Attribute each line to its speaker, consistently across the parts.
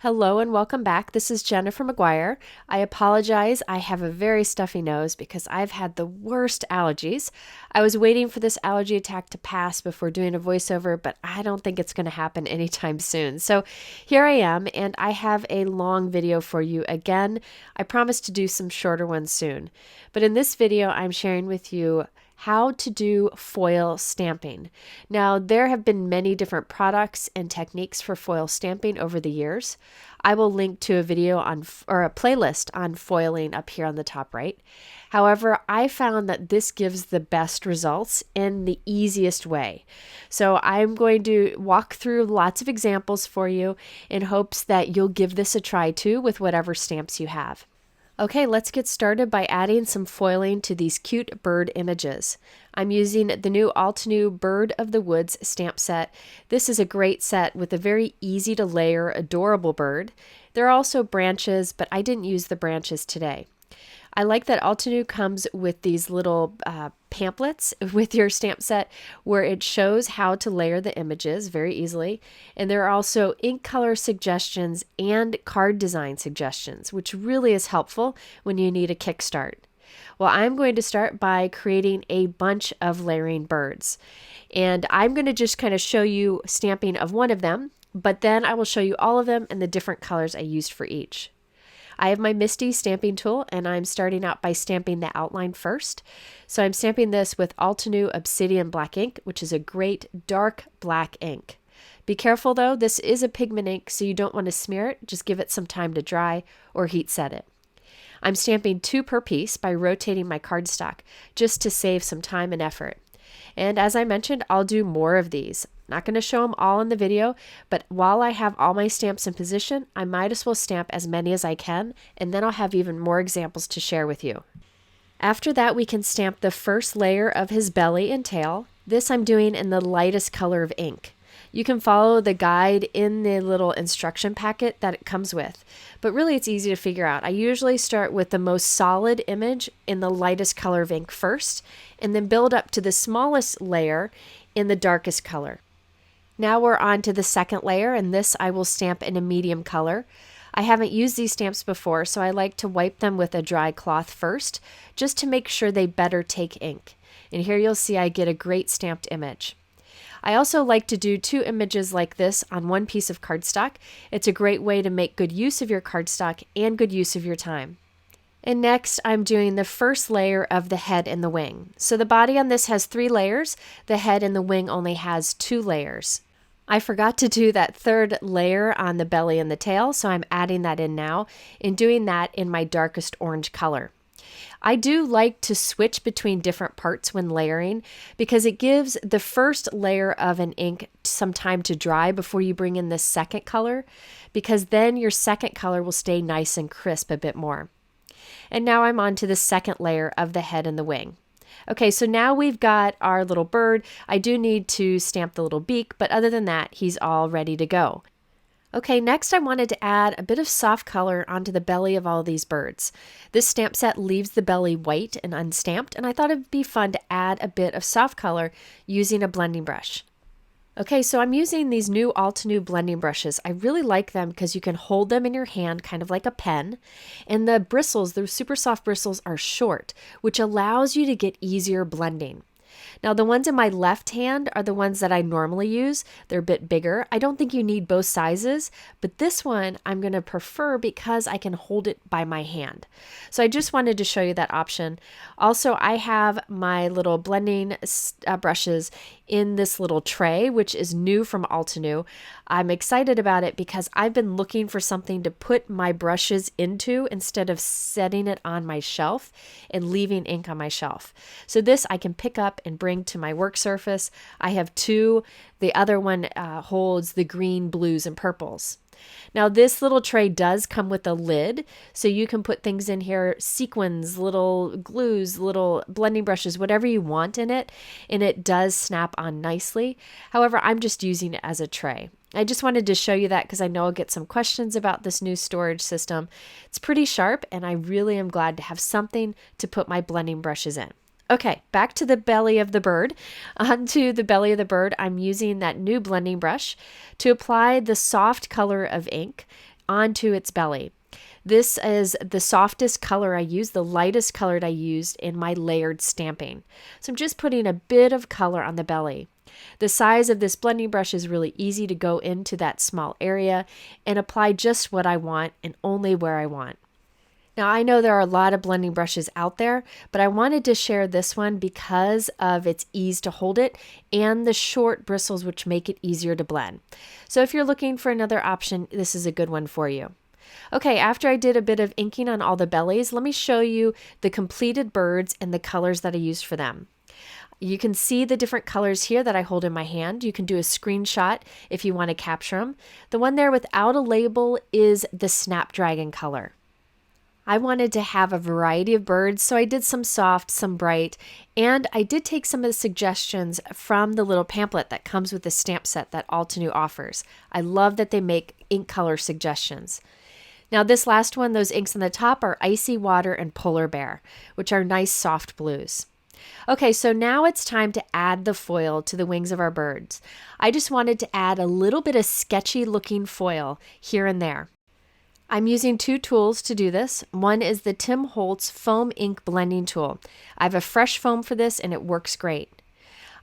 Speaker 1: Hello and welcome back. This is Jennifer McGuire. I apologize. I have a very stuffy nose because I've had the worst allergies. I was waiting for this allergy attack to pass before doing a voiceover, but I don't think it's going to happen anytime soon. So here I am, and I have a long video for you again. I promise to do some shorter ones soon. But in this video, I'm sharing with you how to do foil stamping. Now, there have been many different products and techniques for foil stamping over the years. I will link to a video on or a playlist on foiling up here on the top right. However, I found that this gives the best results in the easiest way. So I'm going to walk through lots of examples for you in hopes that you'll give this a try too with whatever stamps you have. Okay, let's get started by adding some foiling to these cute bird images. I'm using the new Altenew Bird of the Woods stamp set. This is a great set with a very easy to layer, adorable bird. There are also branches, but I didn't use the branches today. I like that Altenew comes with these little pamphlets with your stamp set where it shows how to layer the images very easily. And there are also ink color suggestions and card design suggestions, which really is helpful when you need a kickstart. Well, I'm going to start by creating a bunch of layering birds. And I'm going to just kind of show you stamping of one of them, but then I will show you all of them and the different colors I used for each. I have my Misty stamping tool, and I'm starting out by stamping the outline first. So I'm stamping this with Altenew Obsidian Black ink, which is a great dark black ink. Be careful though, this is a pigment ink, so you don't want to smear it. Just give it some time to dry or heat set it. I'm stamping 2 per piece by rotating my cardstock, just to save some time and effort. And as I mentioned, I'll do more of these. Not going to show them all in the video, but while I have all my stamps in position, I might as well stamp as many as I can, and then I'll have even more examples to share with you. After that, we can stamp the first layer of his belly and tail. This I'm doing in the lightest color of ink. You can follow the guide in the little instruction packet that it comes with, but really it's easy to figure out. I usually start with the most solid image in the lightest color of ink first, and then build up to the smallest layer in the darkest color. Now we're on to the second layer, and this I will stamp in a medium color. I haven't used these stamps before, so I like to wipe them with a dry cloth first, just to make sure they better take ink. And here you'll see I get a great stamped image. I also like to do 2 images like this on one piece of cardstock. It's a great way to make good use of your cardstock and good use of your time. And next, I'm doing the first layer of the head and the wing. So the body on this has 3 layers. The head and the wing only has 2 layers. I forgot to do that 3rd layer on the belly and the tail, so I'm adding that in now and doing that in my darkest orange color. I do like to switch between different parts when layering because it gives the first layer of an ink some time to dry before you bring in the second color, because then your second color will stay nice and crisp a bit more. And now I'm on to the second layer of the head and the wing. Okay, so now we've got our little bird. I do need to stamp the little beak, but other than that, he's all ready to go. Okay, next I wanted to add a bit of soft color onto the belly of all these birds. This stamp set leaves the belly white and unstamped, and I thought it'd be fun to add a bit of soft color using a blending brush. Okay, so I'm using these new Altenew blending brushes. I really like them because you can hold them in your hand kind of like a pen, and the bristles, the super soft bristles, are short, which allows you to get easier blending. Now the ones in my left hand are the ones that I normally use. They're a bit bigger. I don't think you need both sizes, but this one I'm going to prefer because I can hold it by my hand. So I just wanted to show you that option. Also, I have my little blending brushes in this little tray, which is new from Altenew. I'm excited about it because I've been looking for something to put my brushes into instead of setting it on my shelf and leaving ink on my shelf. So this I can pick up and bring to my work surface. I have 2. The other one holds the green, blues, and purples. Now this little tray does come with a lid, so you can put things in here, sequins, little glues, little blending brushes, whatever you want in it, and it does snap on nicely. However, I'm just using it as a tray. I just wanted to show you that because I know I'll get some questions about this new storage system. It's pretty sharp, and I really am glad to have something to put my blending brushes in. Okay, back to the belly of the bird. Onto the belly of the bird, I'm using that new blending brush to apply the soft color of ink onto its belly. This is the softest color I used, the lightest color I used in my layered stamping. So I'm just putting a bit of color on the belly. The size of this blending brush is really easy to go into that small area and apply just what I want and only where I want. Now, I know there are a lot of blending brushes out there, but I wanted to share this one because of its ease to hold it and the short bristles, which make it easier to blend. So if you're looking for another option, this is a good one for you. Okay, after I did a bit of inking on all the bellies, let me show you the completed birds and the colors that I used for them. You can see the different colors here that I hold in my hand. You can do a screenshot if you want to capture them. The one there without a label is the Snapdragon color. I wanted to have a variety of birds, so I did some soft, some bright, and I did take some of the suggestions from the little pamphlet that comes with the stamp set that Altenew offers. I love that they make ink color suggestions. Now this last one, those inks on the top are Icy Water and Polar Bear, which are nice soft blues. Okay, so now it's time to add the foil to the wings of our birds. I just wanted to add a little bit of sketchy looking foil here and there. I'm using two tools to do this. One is the Tim Holtz Foam Ink Blending Tool. I have a fresh foam for this and it works great.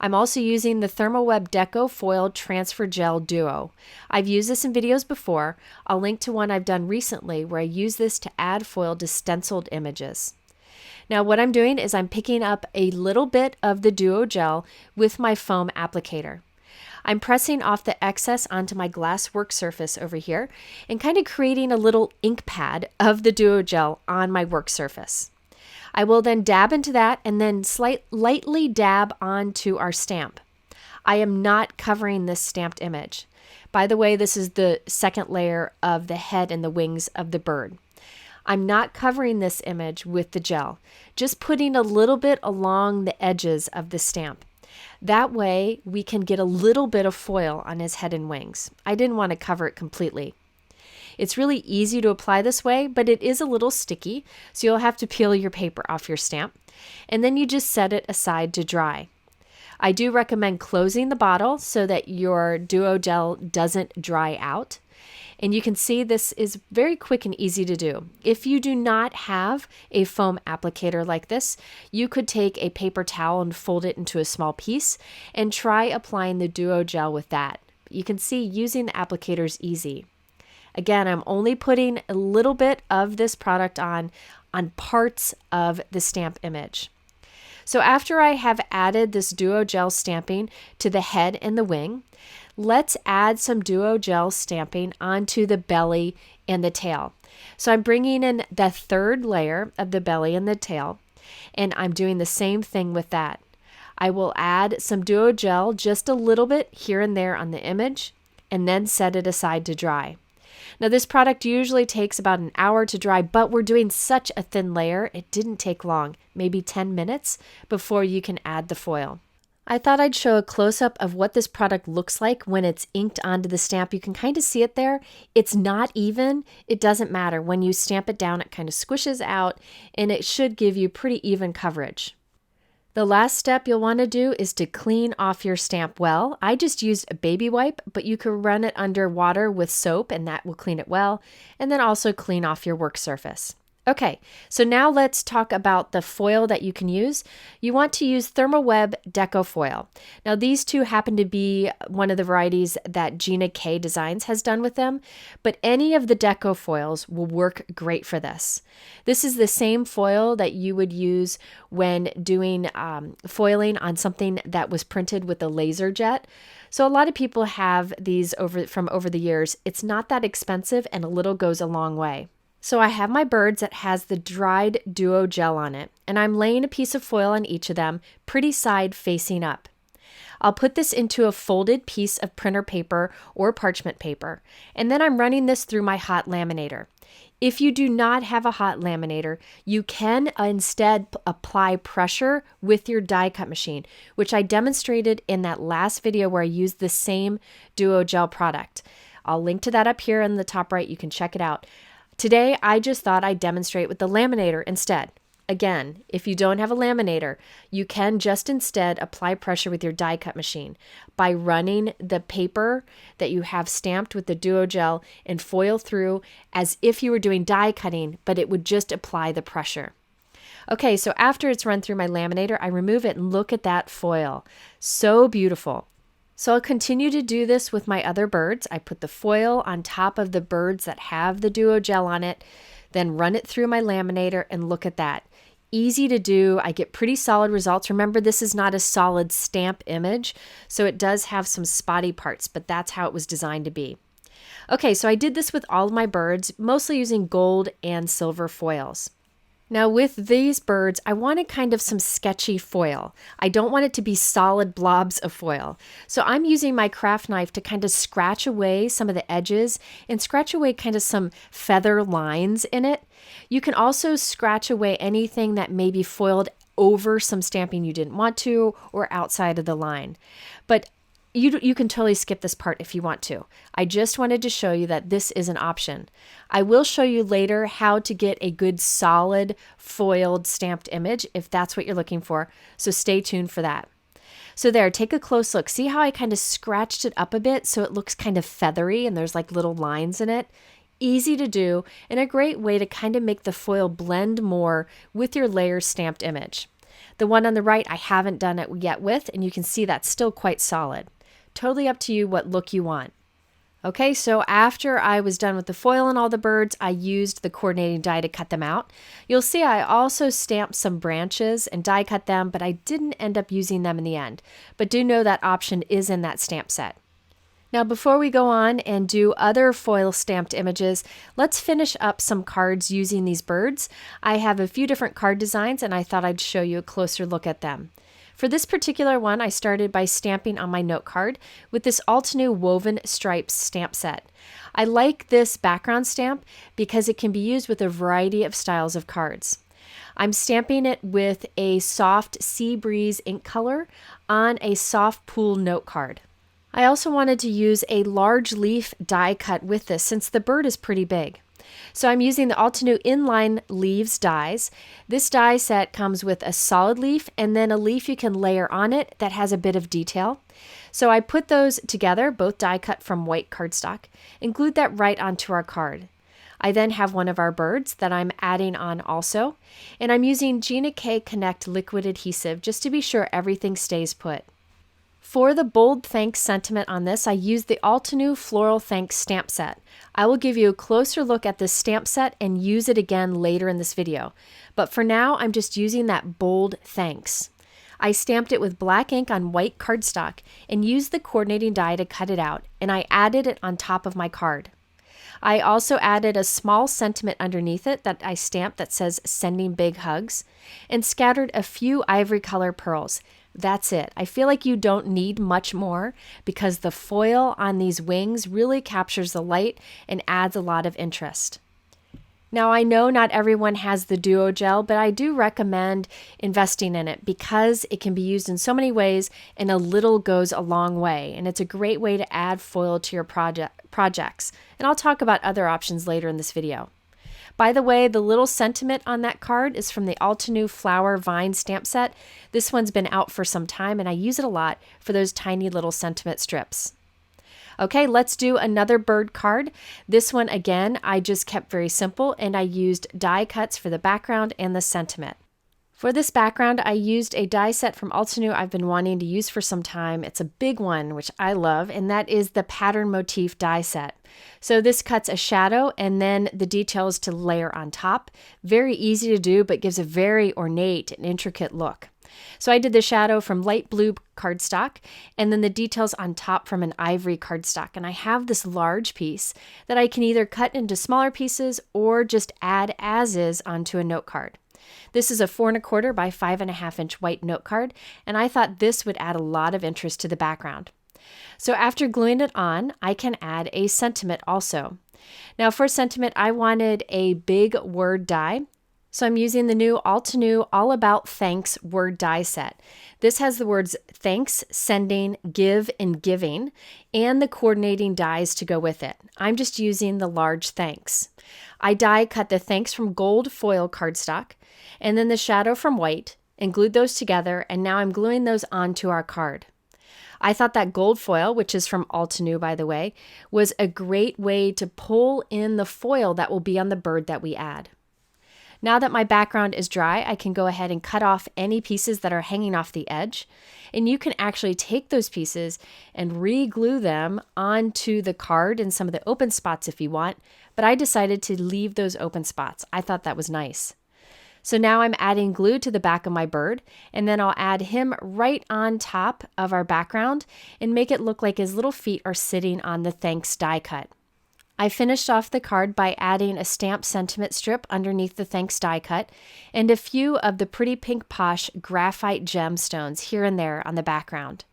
Speaker 1: I'm also using the ThermoWeb Deco Foil Transfer Gel Duo. I've used this in videos before. I'll link to one I've done recently where I use this to add foil to stenciled images. Now what I'm doing is I'm picking up a little bit of the Duo gel with my foam applicator. I'm pressing off the excess onto my glass work surface over here and kind of creating a little ink pad of the Duo gel on my work surface. I will then dab into that and then lightly dab onto our stamp. I am not covering this stamped image. By the way, this is the second layer of the head and the wings of the bird. I'm not covering this image with the gel, just putting a little bit along the edges of the stamp. That way we can get a little bit of foil on his head and wings. I didn't want to cover it completely. It's really easy to apply this way, but it is a little sticky, so you'll have to peel your paper off your stamp, and then you just set it aside to dry. I do recommend closing the bottle so that your Duo gel doesn't dry out. And you can see this is very quick and easy to do. If you do not have a foam applicator like this, you could take a paper towel and fold it into a small piece and try applying the Duo gel with that. You can see using the applicator is easy. Again, I'm only putting a little bit of this product on parts of the stamp image. So after I have added this Duo gel stamping to the head and the wing, let's add some Duo gel stamping onto the belly and the tail. So I'm bringing in the third layer of the belly and the tail, and I'm doing the same thing with that. I will add some Duo gel, just a little bit here and there on the image, and then set it aside to dry. Now this product usually takes about an hour to dry, but we're doing such a thin layer, it didn't take long, maybe 10 minutes before you can add the foil. I thought I'd show a close-up of what this product looks like when it's inked onto the stamp. You can kind of see it there. It's not even. It doesn't matter. When you stamp it down, it kind of squishes out, and it should give you pretty even coverage. The last step you'll want to do is to clean off your stamp well. I just used a baby wipe, but you could run it under water with soap and that will clean it well, and then also clean off your work surface. Okay, so now let's talk about the foil that you can use. You want to use ThermoWeb Deco foil. Now these two happen to be one of the varieties that Gina K Designs has done with them, but any of the Deco foils will work great for this. This is the same foil that you would use when doing foiling on something that was printed with a laser jet. So a lot of people have these from over the years. It's not that expensive and a little goes a long way. So I have my birds that has the dried Duo gel on it, and I'm laying a piece of foil on each of them, pretty side facing up. I'll put this into a folded piece of printer paper or parchment paper, and then I'm running this through my hot laminator. If you do not have a hot laminator, you can instead apply pressure with your die cut machine, which I demonstrated in that last video where I used the same Duo gel product. I'll link to that up here in the top right. You can check it out. Today, I just thought I'd demonstrate with the laminator instead. Again, if you don't have a laminator, you can just instead apply pressure with your die cut machine by running the paper that you have stamped with the Duo Gel and foil through as if you were doing die cutting, but it would just apply the pressure. Okay, so after it's run through my laminator, I remove it and look at that foil. So beautiful. So I'll continue to do this with my other birds. I put the foil on top of the birds that have the Duo Gel on it, then run it through my laminator and look at that. Easy to do. I get pretty solid results. Remember, this is not a solid stamp image, so it does have some spotty parts, but that's how it was designed to be. Okay, so I did this with all of my birds, mostly using gold and silver foils. Now with these birds, I wanted kind of some sketchy foil. I don't want it to be solid blobs of foil. So I'm using my craft knife to kind of scratch away some of the edges and scratch away kind of some feather lines in it. You can also scratch away anything that may be foiled over some stamping you didn't want to or outside of the line. But you can totally skip this part if you want to. I just wanted to show you that this is an option. I will show you later how to get a good solid foiled stamped image if that's what you're looking for, so stay tuned for that. So there, take a close look. See how I kind of scratched it up a bit so it looks kind of feathery and there's like little lines in it? Easy to do and a great way to kind of make the foil blend more with your layer stamped image. The one on the right I haven't done it yet with, and you can see that's still quite solid. Totally up to you what look you want. Okay, so after I was done with the foil on all the birds, I used the coordinating die to cut them out. You'll see I also stamped some branches and die cut them, but I didn't end up using them in the end. But do know that option is in that stamp set. Now before we go on and do other foil stamped images, let's finish up some cards using these birds. I have a few different card designs and I thought I'd show you a closer look at them. For this particular one, I started by stamping on my note card with this Altenew woven stripes stamp set. I like this background stamp because it can be used with a variety of styles of cards. I'm stamping it with a soft Sea Breeze ink color on a soft pool note card. I also wanted to use a large leaf die cut with this since the bird is pretty big. So I'm using the Altenew Inline Leaves dies. This die set comes with a solid leaf and then a leaf you can layer on it that has a bit of detail. So I put those together, both die cut from white cardstock, and glued that right onto our card. I then have one of our birds that I'm adding on also, and I'm using Gina K Connect liquid adhesive just to be sure everything stays put. For the bold thanks sentiment on this, I used the Altenew Floral Thanks stamp set. I will give you a closer look at this stamp set and use it again later in this video. But for now, I'm just using that bold thanks. I stamped it with black ink on white cardstock and used the coordinating die to cut it out, and I added it on top of my card. I also added a small sentiment underneath it that I stamped that says sending big hugs and scattered a few ivory color pearls. That's it. I feel like you don't need much more because the foil on these wings really captures the light and adds a lot of interest. Now I know not everyone has the Duo Gel, but I do recommend investing in it because it can be used in so many ways and a little goes a long way. And it's a great way to add foil to your projects. And I'll talk about other options later in this video. By the way, the little sentiment on that card is from the Altenew Flower Vine stamp set. This one's been out for some time and I use it a lot for those tiny little sentiment strips. Okay, let's do another bird card. This one again, I just kept very simple and I used die cuts for the background and the sentiment. For this background, I used a die set from Altenew I've been wanting to use for some time. It's a big one, which I love, and that is the Pattern Motif die set. So this cuts a shadow and then the details to layer on top. Very easy to do, but gives a very ornate and intricate look. So I did the shadow from light blue cardstock and then the details on top from an ivory cardstock. And I have this large piece that I can either cut into smaller pieces or just add as is onto a note card. This is a 4 1/4 by 5.5 inch white note card, and I thought this would add a lot of interest to the background. So after gluing it on, I can add a sentiment also. Now for sentiment, I wanted a big word die. So I'm using the new Altenew All About Thanks word die set. This has the words thanks, sending, give, and giving, and the coordinating dies to go with it. I'm just using the large thanks. I die cut the thanks from gold foil cardstock, and then the shadow from white, and glued those together, and now I'm gluing those onto our card. I thought that gold foil, which is from Altenew by the way, was a great way to pull in the foil that will be on the bird that we add. Now that my background is dry, I can go ahead and cut off any pieces that are hanging off the edge. And you can actually take those pieces and re-glue them onto the card in some of the open spots if you want. But I decided to leave those open spots. I thought that was nice. So now I'm adding glue to the back of my bird, and then I'll add him right on top of our background and make it look like his little feet are sitting on the thanks die cut. I finished off the card by adding a stamped sentiment strip underneath the thanks die cut and a few of the pretty pink posh graphite gemstones here and there on the background.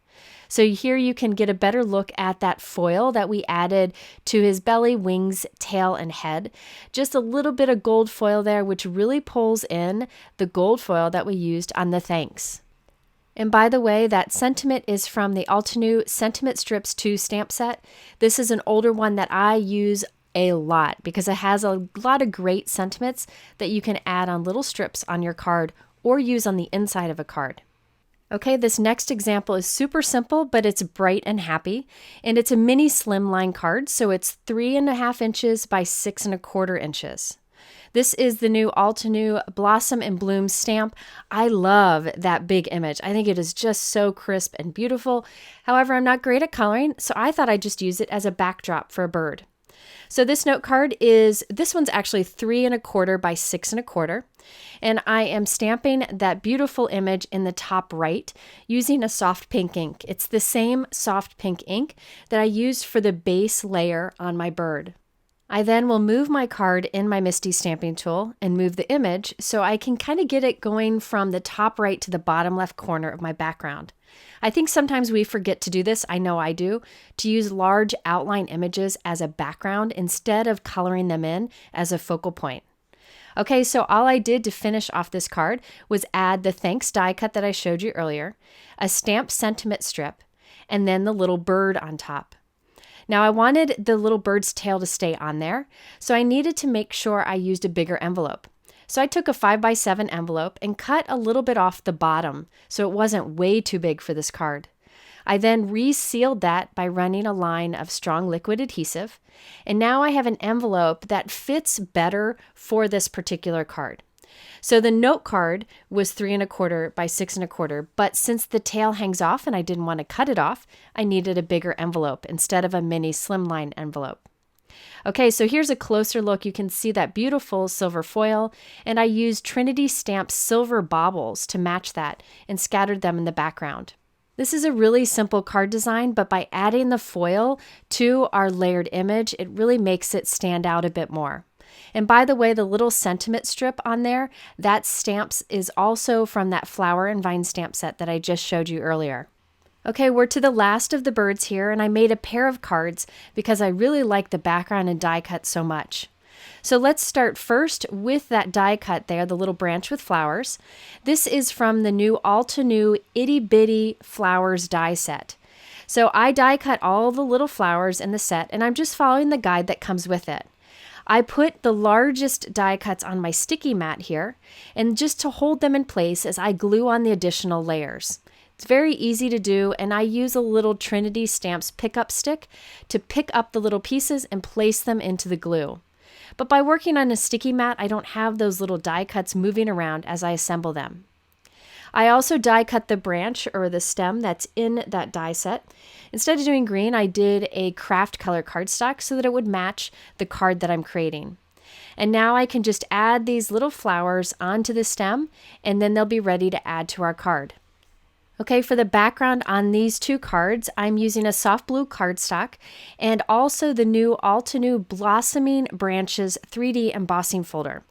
Speaker 1: So here you can get a better look at that foil that we added to his belly, wings, tail, and head. Just a little bit of gold foil there, which really pulls in the gold foil that we used on the thanks. And by the way, that sentiment is from the Altenew Sentiment Strips 2 stamp set. This is an older one that I use a lot because it has a lot of great sentiments that you can add on little strips on your card or use on the inside of a card. Okay, this next example is super simple, but it's bright and happy. And it's a mini slimline card, so it's 3.5 inches by 6.25 inches. This is the new Altenew Blossom and Bloom stamp. I love that big image. I think it is just so crisp and beautiful. However, I'm not great at coloring, so I thought I'd just use it as a backdrop for a bird. So this note card this one's actually 3.25 by 6.25. And I am stamping that beautiful image in the top right using a soft pink ink. It's the same soft pink ink that I used for the base layer on my bird. I then will move my card in my MISTI stamping tool and move the image so I can kind of get it going from the top right to the bottom left corner of my background. I think sometimes we forget to do this, I know I do, to use large outline images as a background instead of coloring them in as a focal point. Okay, so all I did to finish off this card was add the thanks die cut that I showed you earlier, a stamped sentiment strip, and then the little bird on top. Now I wanted the little bird's tail to stay on there, so I needed to make sure I used a bigger envelope. So I took a 5x7 envelope and cut a little bit off the bottom so it wasn't way too big for this card. I then resealed that by running a line of strong liquid adhesive, and now I have an envelope that fits better for this particular card. So the note card was 3.25 by 6.25, but since the tail hangs off and I didn't want to cut it off, I needed a bigger envelope instead of a mini slimline envelope. Okay, so here's a closer look. You can see that beautiful silver foil, and I used Trinity Stamp silver baubles to match that and scattered them in the background. This is a really simple card design, but by adding the foil to our layered image, it really makes it stand out a bit more. And by the way, the little sentiment strip on there, that stamps is also from that flower and vine stamp set that I just showed you earlier. Okay, we're to the last of the birds here, and I made a pair of cards because I really like the background and die cut so much. So let's start first with that die cut there, the little branch with flowers. This is from the new Altenew Itty Bitty Flowers die set. So I die cut all the little flowers in the set, and I'm just following the guide that comes with it. I put the largest die cuts on my sticky mat here, and just to hold them in place as I glue on the additional layers. It's very easy to do, and I use a little Trinity Stamps pickup stick to pick up the little pieces and place them into the glue. But by working on a sticky mat, I don't have those little die cuts moving around as I assemble them. I also die cut the branch or the stem that's in that die set. Instead of doing green, I did a craft color cardstock so that it would match the card that I'm creating. And now I can just add these little flowers onto the stem, and then they'll be ready to add to our card. Okay, for the background on these two cards, I'm using a soft blue cardstock and also the new Altenew Blossoming Branches 3D embossing folder.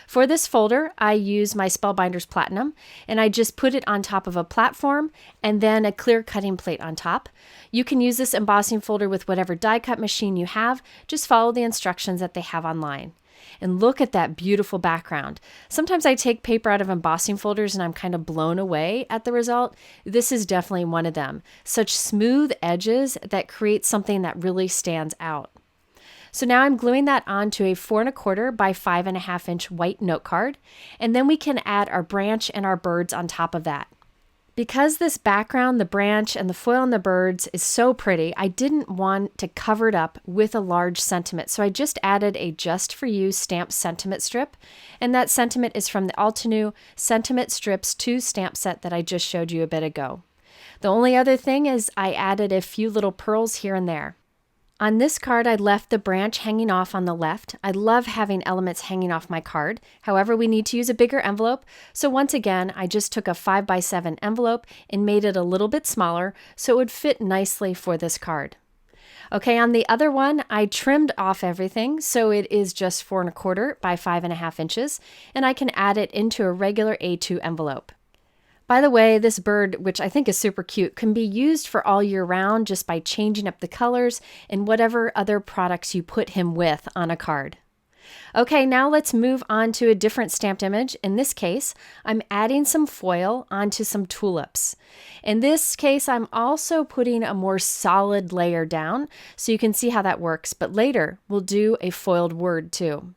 Speaker 1: For this folder, I use my Spellbinders Platinum, and I just put it on top of a platform and then a clear cutting plate on top. You can use this embossing folder with whatever die cut machine you have. Just follow the instructions that they have online. And look at that beautiful background. Sometimes I take paper out of embossing folders and I'm kind of blown away at the result. This is definitely one of them. Such smooth edges that create something that really stands out. So now I'm gluing that onto a 4 1/4 by 5.5 inch white note card, and then we can add our branch and our birds on top of that. Because this background, the branch, and the foil and the birds is so pretty, I didn't want to cover it up with a large sentiment, so I just added a Just For You stamped sentiment strip, and that sentiment is from the Altenew Sentiment Strips 2 stamp set that I just showed you a bit ago. The only other thing is I added a few little pearls here and there. On this card, I left the branch hanging off on the left. I love having elements hanging off my card. However, we need to use a bigger envelope. So once again, I just took a 5x7 envelope and made it a little bit smaller so it would fit nicely for this card. Okay, on the other one, I trimmed off everything, so it is just 4 1/4 by 5.5 inches, and I can add it into a regular A2 envelope. By the way, this bird, which I think is super cute, can be used for all year round just by changing up the colors and whatever other products you put him with on a card. Okay, now let's move on to a different stamped image. In this case, I'm adding some foil onto some tulips. In this case, I'm also putting a more solid layer down so you can see how that works, but later we'll do a foiled word too.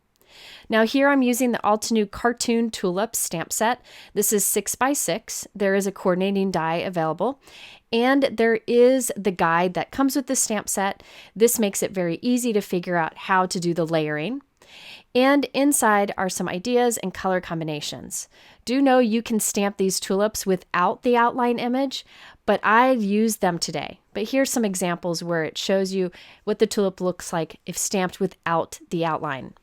Speaker 1: Now here I'm using the Altenew Cartoon Tulips stamp set. This is 6x6. There is a coordinating die available, and there is the guide that comes with the stamp set. This makes it very easy to figure out how to do the layering. And inside are some ideas and color combinations. Do know you can stamp these tulips without the outline image, but I've used them today. But here's some examples where it shows you what the tulip looks like if stamped without the outline.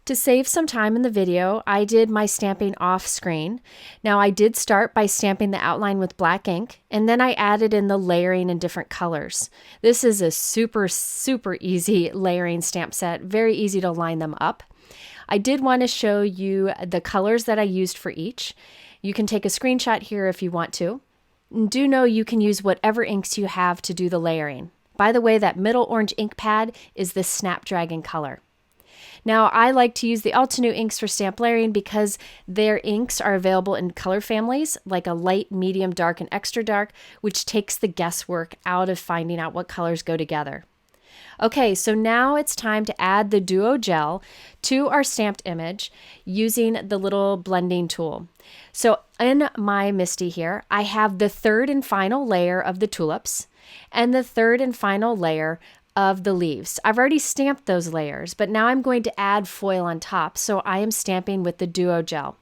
Speaker 1: To save some time in the video, I did my stamping off screen. Now I did start by stamping the outline with black ink, and then I added in the layering in different colors. This is a super easy layering stamp set, very easy to line them up. I did want to show you the colors that I used for each. You can take a screenshot here if you want to. And do know you can use whatever inks you have to do the layering. By the way, that middle orange ink pad is the Snapdragon color. Now, I like to use the Altenew inks for stamp layering because their inks are available in color families like a light, medium, dark, and extra dark, which takes the guesswork out of finding out what colors go together. Okay, so now it's time to add the Duo Gel to our stamped image using the little blending tool. So in my MISTI here, I have the third and final layer of the tulips and the third and final layer of the leaves. I've already stamped those layers, but now I'm going to add foil on top, so I am stamping with the Duo Gel.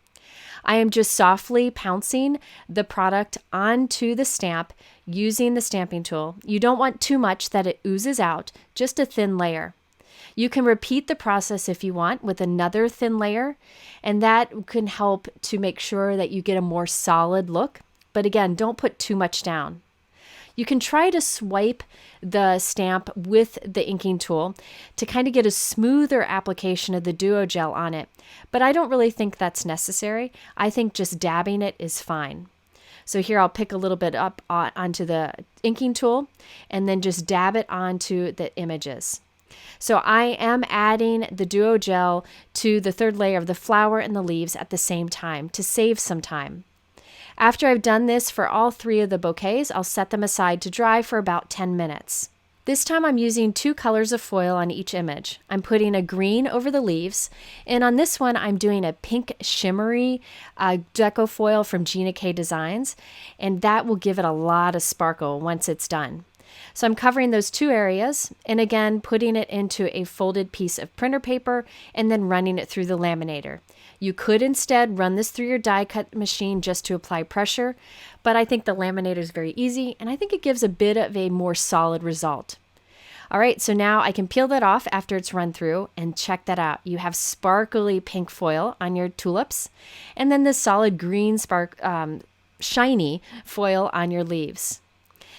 Speaker 1: I am just softly pouncing the product onto the stamp using the stamping tool. You don't want too much that it oozes out, just a thin layer. You can repeat the process if you want with another thin layer, and that can help to make sure that you get a more solid look. But again, don't put too much down. You can try to swipe the stamp with the inking tool to kind of get a smoother application of the Duo Gel on it, but I don't really think that's necessary. I think just dabbing it is fine. So here I'll pick a little bit up onto the inking tool and then just dab it onto the images. So I am adding the Duo Gel to the third layer of the flower and the leaves at the same time to save some time. After I've done this for all 3 of the bouquets, I'll set them aside to dry for about 10 minutes. This time I'm using 2 colors of foil on each image. I'm putting a green over the leaves, and on this one I'm doing a pink shimmery deco foil from Gina K Designs, and that will give it a lot of sparkle once it's done. So I'm covering those 2 areas, and again putting it into a folded piece of printer paper and then running it through the laminator. You could instead run this through your die cut machine just to apply pressure, but I think the laminator is very easy and I think it gives a bit of a more solid result. All right, so now I can peel that off after it's run through, and check that out. You have sparkly pink foil on your tulips and then this solid green shiny foil on your leaves.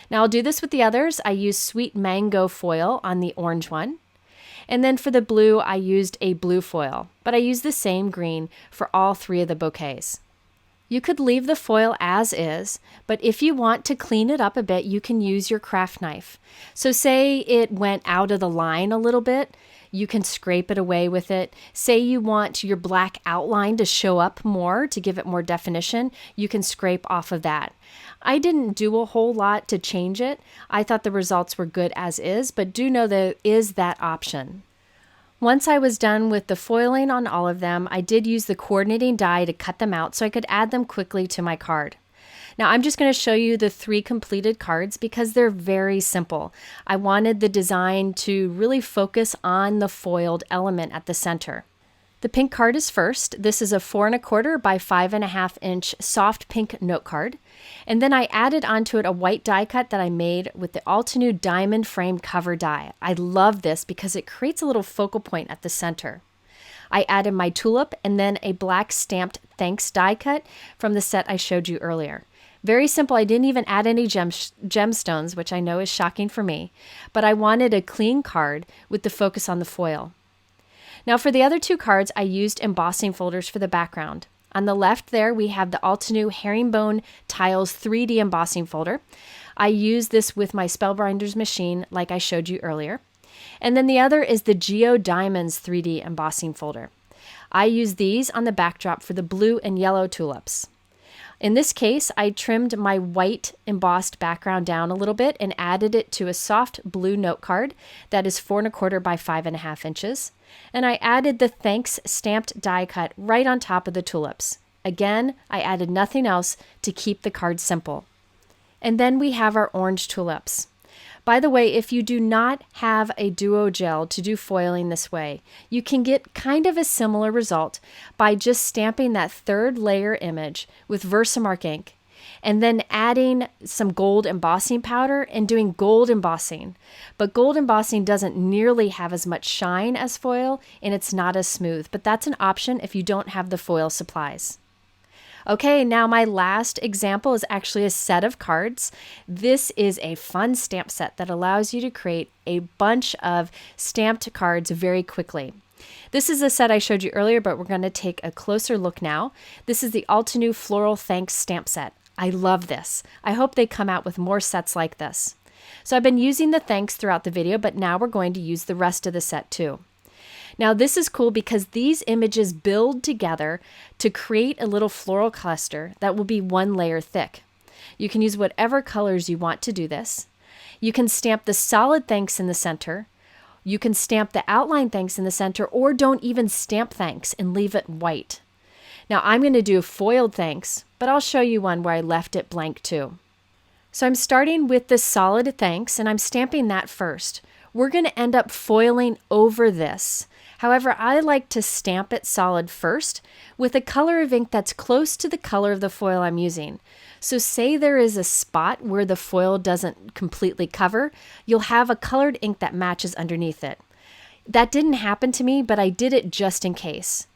Speaker 1: Now I'll do this with the others. I use sweet mango foil on the orange one. And then for the blue, I used a blue foil, but I used the same green for all 3 of the bouquets. You could leave the foil as is, but if you want to clean it up a bit, you can use your craft knife. So say it went out of the line a little bit, You can scrape it away with it. Say you want your black outline to show up more, to give it more definition, you can scrape off of that. I didn't do a whole lot to change it. I thought the results were good as is, but do know there is that option. Once I was done with the foiling on all of them, I did use the coordinating die to cut them out so I could add them quickly to my card. Now I'm just going to show you the 3 completed cards because they're very simple. I wanted the design to really focus on the foiled element at the center. The pink card is first. This is a 4 1/4 by 5 1/2 inch soft pink note card. And then I added onto it a white die cut that I made with the Altenew diamond frame cover die. I love this because it creates a little focal point at the center. I added my tulip and then a black stamped thanks die cut from the set I showed you earlier. Very simple. I didn't even add any gemstones, which I know is shocking for me, but I wanted a clean card with the focus on the foil. Now for the other 2 cards, I used embossing folders for the background. On the left there, we have the Altenew Herringbone Tiles 3D embossing folder. I use this with my Spellbinders machine like I showed you earlier. And then the other is the Geo Diamonds 3D embossing folder. I use these on the backdrop for the blue and yellow tulips. In this case, I trimmed my white embossed background down a little bit and added it to a soft blue note card that is 4 1/4 by 5 1/2 inches. And I added the thanks stamped die cut right on top of the tulips. Again, I added nothing else to keep the card simple. And then we have our orange tulips. By the way, if you do not have a duo gel to do foiling this way, you can get kind of a similar result by just stamping that 3rd layer image with Versamark ink and then adding some gold embossing powder and doing gold embossing. But gold embossing doesn't nearly have as much shine as foil and it's not as smooth, but that's an option if you don't have the foil supplies. Okay, now my last example is actually a set of cards. This is a fun stamp set that allows you to create a bunch of stamped cards very quickly. This is a set I showed you earlier, but we're going to take a closer look now. This is the Altenew Floral Thanks stamp set. I love this. I hope they come out with more sets like this. So I've been using the thanks throughout the video, but now we're going to use the rest of the set too. Now this is cool because these images build together to create a little floral cluster that will be 1 layer thick. You can use whatever colors you want to do this. You can stamp the solid thanks in the center. You can stamp the outline thanks in the center, or don't even stamp thanks and leave it white. Now I'm going to do foiled thanks, but I'll show you one where I left it blank too. So I'm starting with the solid thanks and I'm stamping that first. We're going to end up foiling over this. However, I like to stamp it solid first with a color of ink that's close to the color of the foil I'm using. So say there is a spot where the foil doesn't completely cover, you'll have a colored ink that matches underneath it. That didn't happen to me, but I did it just in case.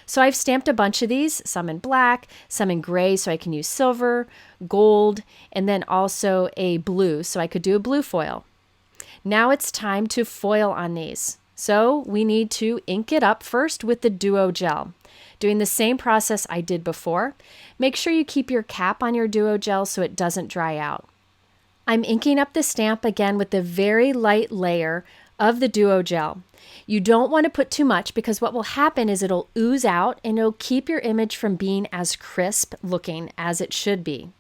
Speaker 1: So I've stamped a bunch of these, some in black, some in gray so I can use silver, gold, and then also a blue so I could do a blue foil. Now it's time to foil on these. So we need to ink it up first with the Duo gel. Doing the same process I did before. Make sure you keep your cap on your Duo gel so it doesn't dry out. I'm inking up the stamp again with a very light layer of the Duo gel. You don't want to put too much because what will happen is it'll ooze out and it'll keep your image from being as crisp looking as it should be.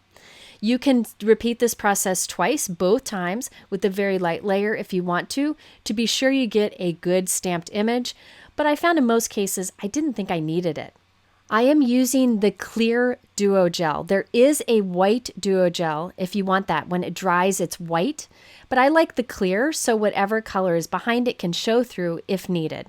Speaker 1: You can repeat this process twice, both times, with a very light layer if you want to be sure you get a good stamped image, but I found in most cases I didn't think I needed it. I am using the clear Duo gel. There is a white Duo gel if you want that. When it dries, it's white, but I like the clear so whatever color is behind it can show through if needed.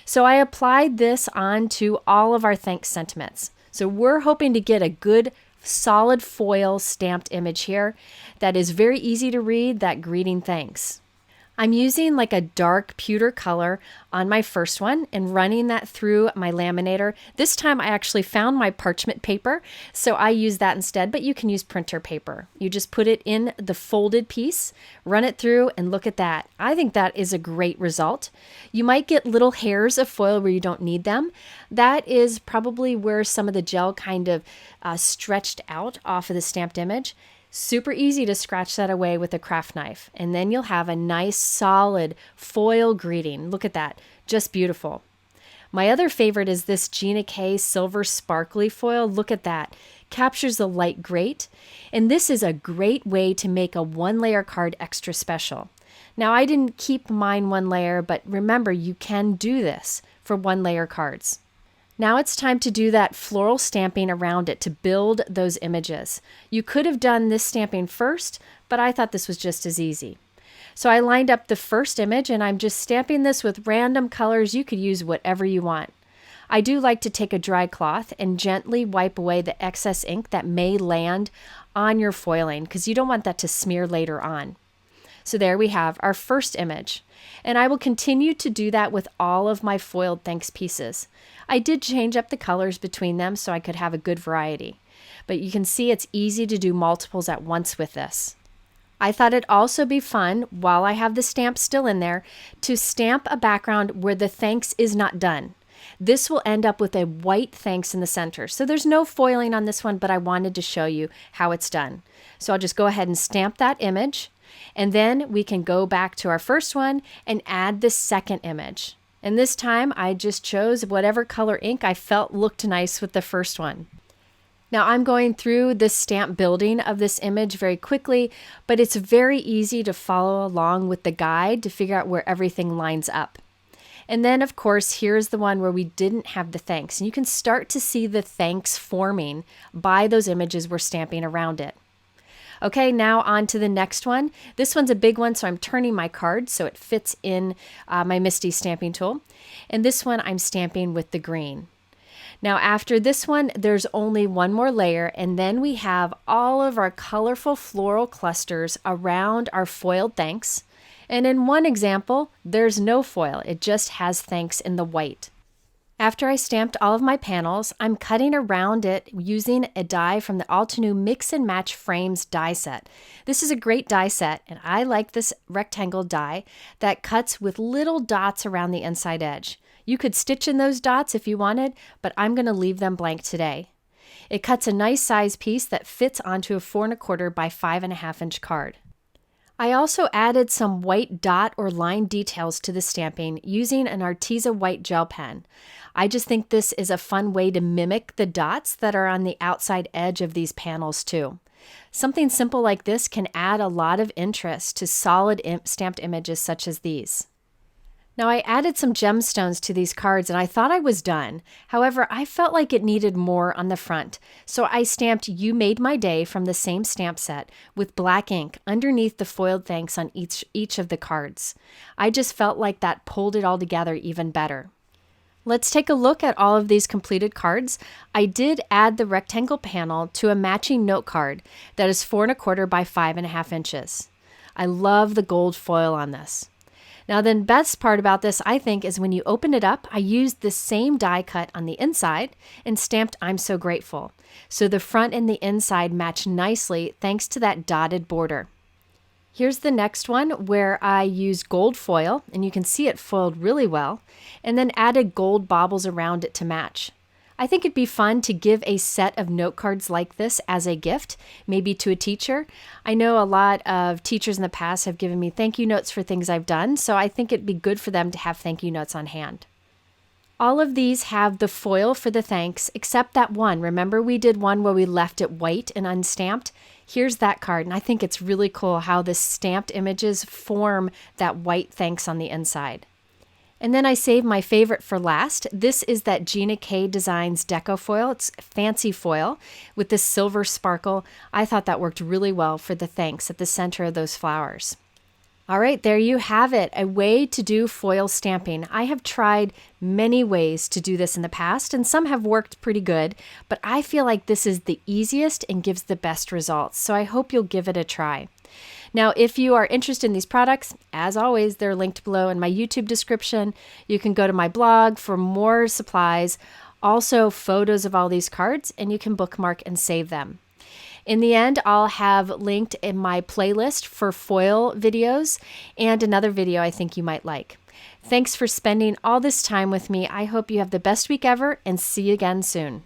Speaker 1: So I applied this onto all of our thanks sentiments. So we're hoping to get a good solid foil stamped image here that is very easy to read, that greeting thanks. I'm using like a dark pewter color on my first one and running that through my laminator. This time I actually found my parchment paper, so I use that instead, but you can use printer paper. You just put it in the folded piece, run it through, and look at that. I think that is a great result. You might get little hairs of foil where you don't need them. That is probably where some of the gel kind of stretched out off of the stamped image. Super easy to scratch that away with a craft knife. And then you'll have a nice solid foil greeting. Look at that, just beautiful. My other favorite is this Gina K silver sparkly foil. Look at that, captures the light great. And this is a great way to make a 1-layer card extra special. Now I didn't keep mine 1 layer, but remember you can do this for 1-layer cards. Now it's time to do that floral stamping around it to build those images. You could have done this stamping first, but I thought this was just as easy. So I lined up the first image and I'm just stamping this with random colors. You could use whatever you want. I do like to take a dry cloth and gently wipe away the excess ink that may land on your foiling because you don't want that to smear later on. So there we have our first image. And I will continue to do that with all of my foiled thanks pieces. I did change up the colors between them so I could have a good variety. But you can see it's easy to do multiples at once with this. I thought it'd also be fun, while I have the stamp still in there, to stamp a background where the thanks is not done. This will end up with a white thanks in the center. So there's no foiling on this one, but I wanted to show you how it's done. So I'll just go ahead and stamp that image. And then we can go back to our first one and add the second image. And this time I just chose whatever color ink I felt looked nice with the first one. Now I'm going through the stamp building of this image very quickly, but it's very easy to follow along with the guide to figure out where everything lines up. And then of course, here's the one where we didn't have the thanks. And you can start to see the thanks forming by those images we're stamping around it. Okay, now on to the next one. This one's a big one, so I'm turning my card so it fits in my Misty stamping tool. And this one I'm stamping with the green. Now after this one, there's only one more layer, and then we have all of our colorful floral clusters around our foiled thanks. And in one example, there's no foil. It just has thanks in the white. After I stamped all of my panels, I'm cutting around it using a die from the Altenew Mix and Match Frames die set. This is a great die set, and I like this rectangle die that cuts with little dots around the inside edge. You could stitch in those dots if you wanted, but I'm going to leave them blank today. It cuts a nice size piece that fits onto a 4 1/4 by 5.5 inch card. I also added some white dot or line details to the stamping using an Arteza white gel pen. I just think this is a fun way to mimic the dots that are on the outside edge of these panels too. Something simple like this can add a lot of interest to solid stamped images such as these. Now I added some gemstones to these cards and I thought I was done. However, I felt like it needed more on the front. So I stamped You Made My Day from the same stamp set with black ink underneath the foiled thanks on each of the cards. I just felt like that pulled it all together even better. Let's take a look at all of these completed cards. I did add the rectangle panel to a matching note card that is 4 1/4 by 5.5 inches. I love the gold foil on this. Now the best part about this, I think, is when you open it up, I used the same die cut on the inside and stamped I'm So Grateful. So the front and the inside match nicely thanks to that dotted border. Here's the next one where I used gold foil, and you can see it foiled really well, and then added gold baubles around it to match. I think it'd be fun to give a set of note cards like this as a gift, maybe to a teacher. I know a lot of teachers in the past have given me thank you notes for things I've done, so I think it'd be good for them to have thank you notes on hand. All of these have the foil for the thanks, except that one. Remember we did one where we left it white and unstamped? Here's that card, and I think it's really cool how the stamped images form that white thanks on the inside. And then I saved my favorite for last. This is that Gina K Designs Deco foil. It's fancy foil with this silver sparkle. I thought that worked really well for the thanks at the center of those flowers. All right, there you have it, a way to do foil stamping. I have tried many ways to do this in the past, and some have worked pretty good, but I feel like this is the easiest and gives the best results, so I hope you'll give it a try. Now, if you are interested in these products, as always, they're linked below in my YouTube description. You can go to my blog for more supplies, also photos of all these cards, and you can bookmark and save them. In the end, I'll have linked in my playlist for foil videos and another video I think you might like. Thanks for spending all this time with me. I hope you have the best week ever and see you again soon.